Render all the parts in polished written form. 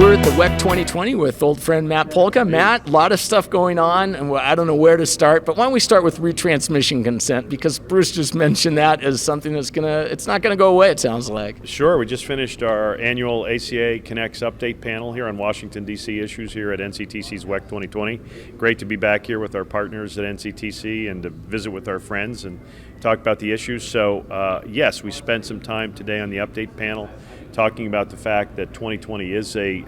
We're at the WEC 2020 with old friend Matt Polka. Matt, a lot of stuff going on, and I don't know where to start, but why don't we start with retransmission consent, because Bruce just mentioned that as something that's it's not gonna go away, it sounds like. Sure, we just finished our annual ACA Connects update panel here on Washington, D.C. issues here at NCTC's WEC 2020. Great to be back here with our partners at NCTC and to visit with our friends and talk about the issues. So yes, we spent some time today on the update panel talking about the fact that 2020 is a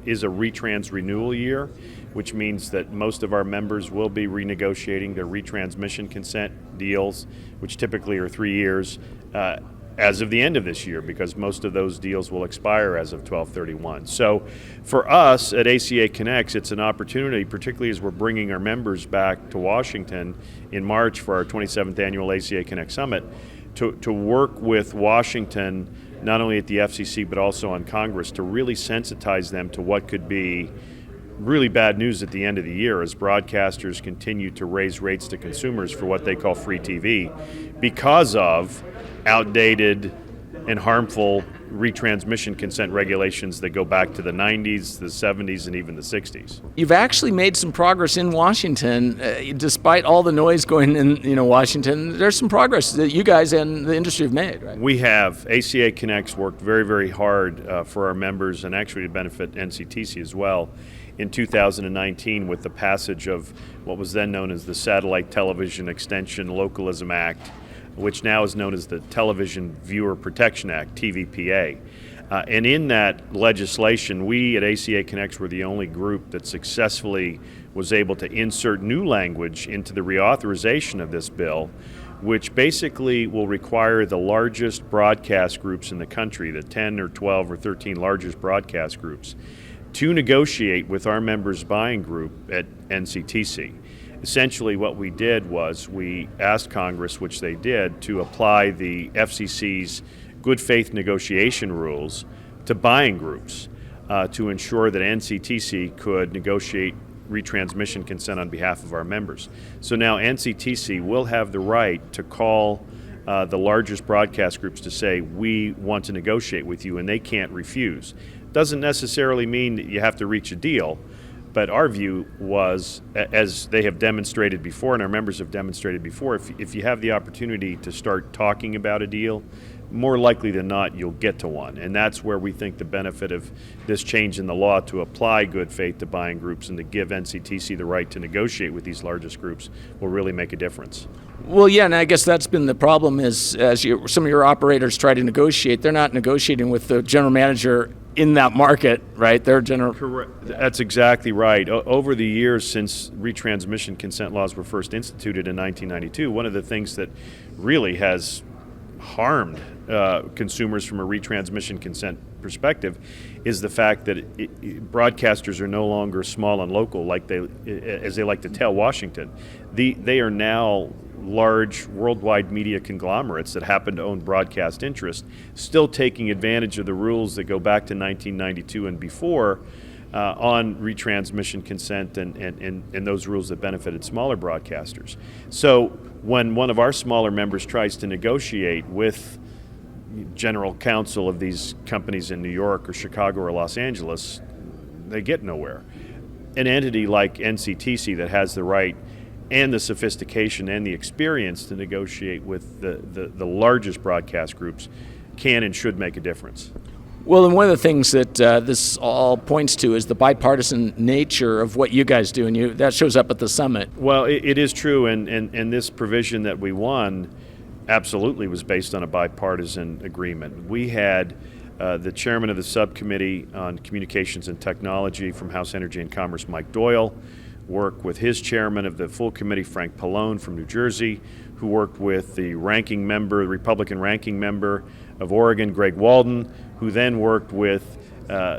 retrans renewal year, which means that most of our members will be renegotiating their retransmission consent deals, which typically are 3 years, as of the end of this year, because most of those deals will expire as of 12/31. So for us at ACA Connects, it's an opportunity, particularly as we're bringing our members back to Washington in March for our 27th annual ACA Connect Summit, to work with Washington, not only at the FCC but also on Congress, to really sensitize them to what could be really bad news at the end of the year as broadcasters continue to raise rates to consumers for what they call free TV because of outdated and harmful retransmission consent regulations that go back to the 90s, the 70s, and even the 60s. You've actually made some progress in Washington, despite all the noise going in Washington. There's some progress that you guys and the industry have made, right? We have. ACA Connects worked very, very hard for our members and actually to benefit NCTC as well in 2019 with the passage of what was then known as the Satellite Television Extension Localism Act, which now is known as the Television Viewer Protection Act, TVPA. And in that legislation, we at ACA Connects were the only group that successfully was able to insert new language into the reauthorization of this bill, which basically will require the largest broadcast groups in the country, the 10 or 12 or 13 largest broadcast groups, to negotiate with our members' buying group at NCTC. Essentially what we did was we asked Congress, which they did, to apply the FCC's good faith negotiation rules to buying groups to ensure that NCTC could negotiate retransmission consent on behalf of our members. So now NCTC will have the right to call the largest broadcast groups to say, we want to negotiate with you, and they can't refuse. Doesn't necessarily mean that you have to reach a deal, but our view was, as they have demonstrated before and our members have demonstrated before, if you have the opportunity to start talking about a deal, more likely than not you'll get to one. And that's where we think the benefit of this change in the law to apply good faith to buying groups and to give NCTC the right to negotiate with these largest groups will really make a difference. Well, yeah, and I guess that's been the problem is some of your operators try to negotiate, they're not negotiating with the general manager in that market, right? They're general. Correct. That's exactly right. Over the years since retransmission consent laws were first instituted in 1992, one of the things that really has harmed consumers from a retransmission consent perspective is the fact that broadcasters are no longer small and local as they like to tell Washington. They are now large worldwide media conglomerates that happen to own broadcast interest, still taking advantage of the rules that go back to 1992 and before on retransmission consent and those rules that benefited smaller broadcasters. So when one of our smaller members tries to negotiate with general counsel of these companies in New York or Chicago or Los Angeles, they get nowhere. An entity like NCTC that has the right and the sophistication and the experience to negotiate with the largest broadcast groups can and should make a difference. Well, and one of the things that this all points to is the bipartisan nature of what you guys do, and that shows up at the summit. Well, it is true, and this provision that we won absolutely was based on a bipartisan agreement. We had the chairman of the subcommittee on communications and technology from House Energy and Commerce, Mike Doyle, work with his chairman of the full committee, Frank Pallone from New Jersey, who worked with the Republican ranking member of Oregon, Greg Walden, who then worked with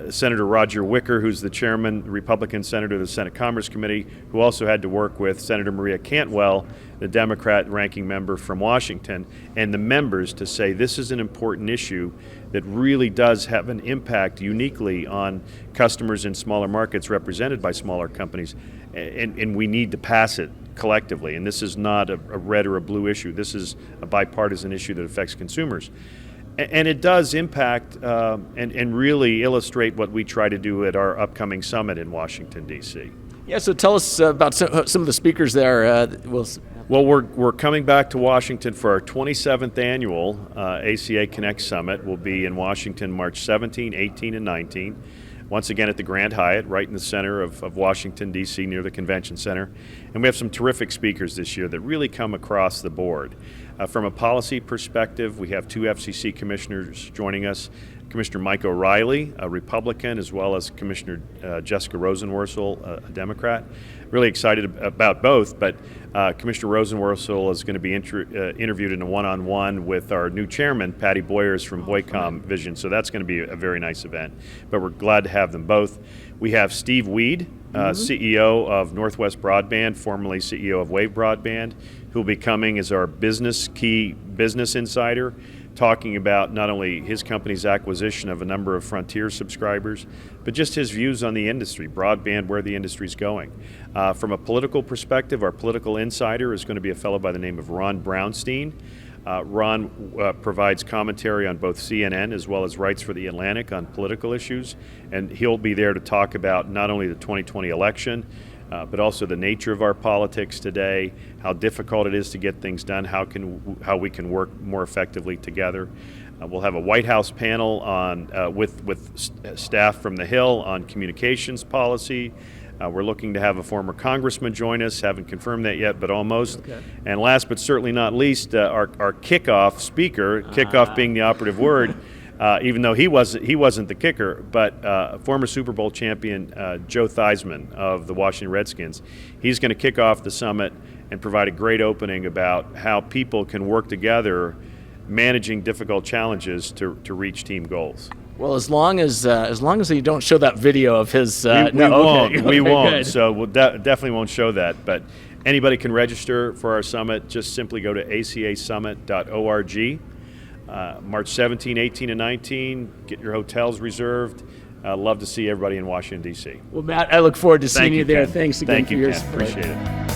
Senator Roger Wicker, who's the chairman, Republican senator of the Senate Commerce Committee, who also had to work with Senator Maria Cantwell, the Democrat ranking member from Washington, and the members to say this is an important issue that really does have an impact uniquely on customers in smaller markets represented by smaller companies, and we need to pass it collectively. And this is not a red or a blue issue. This is a bipartisan issue that affects consumers. And it does impact and really illustrate what we try to do at our upcoming summit in Washington, D.C. Yeah, so tell us about some of the speakers there. Well, we're coming back to Washington for our 27th annual ACA Connect Summit. We'll be in Washington March 17, 18, and 19. Once again at the Grand Hyatt, right in the center of Washington, D.C., near the Convention Center. And we have some terrific speakers this year that really come across the board. From a policy perspective, we have two FCC commissioners joining us. Commissioner Mike O'Reilly, a Republican, as well as Commissioner Jessica Rosenworcel, a Democrat. Really excited about both, but Commissioner Rosenworcel is going to be interviewed in a one-on-one with our new chairman, Patty Boyers from Boycom Vision, so that's going to be a very nice event, but we're glad to have them both. We have Steve Weed, CEO of Northwest Broadband, formerly CEO of Wave Broadband, who will be coming as our key business insider, talking about not only his company's acquisition of a number of Frontier subscribers, but just his views on the industry, broadband, where the industry's going. From a political perspective, our political insider is going to be a fellow by the name of Ron Brownstein. Ron provides commentary on both CNN as well as Writes for the Atlantic on political issues, and he'll be there to talk about not only the 2020 election, but also the nature of our politics today, how difficult it is to get things done, how we can work more effectively together. We'll have a White House panel on with staff from the Hill on communications policy. We're looking to have a former congressman join us. Haven't confirmed that yet, but almost. Okay. And last but certainly not least, our kickoff speaker, kickoff being the operative word, even though he wasn't the kicker, but former Super Bowl champion Joe Theismann of the Washington Redskins. He's going to kick off the summit and provide a great opening about how people can work together managing difficult challenges to reach team goals. Well, as long as you don't show that video of his, we won't. Good. So we'll definitely won't show that. But anybody can register for our summit. Just simply go to acasummit.org. March 17, 18, and 19. Get your hotels reserved. Love to see everybody in Washington, D.C. Well, Matt, I look forward to seeing you there. Ken. Thanks again Thank for you, your Ken. support. Appreciate it.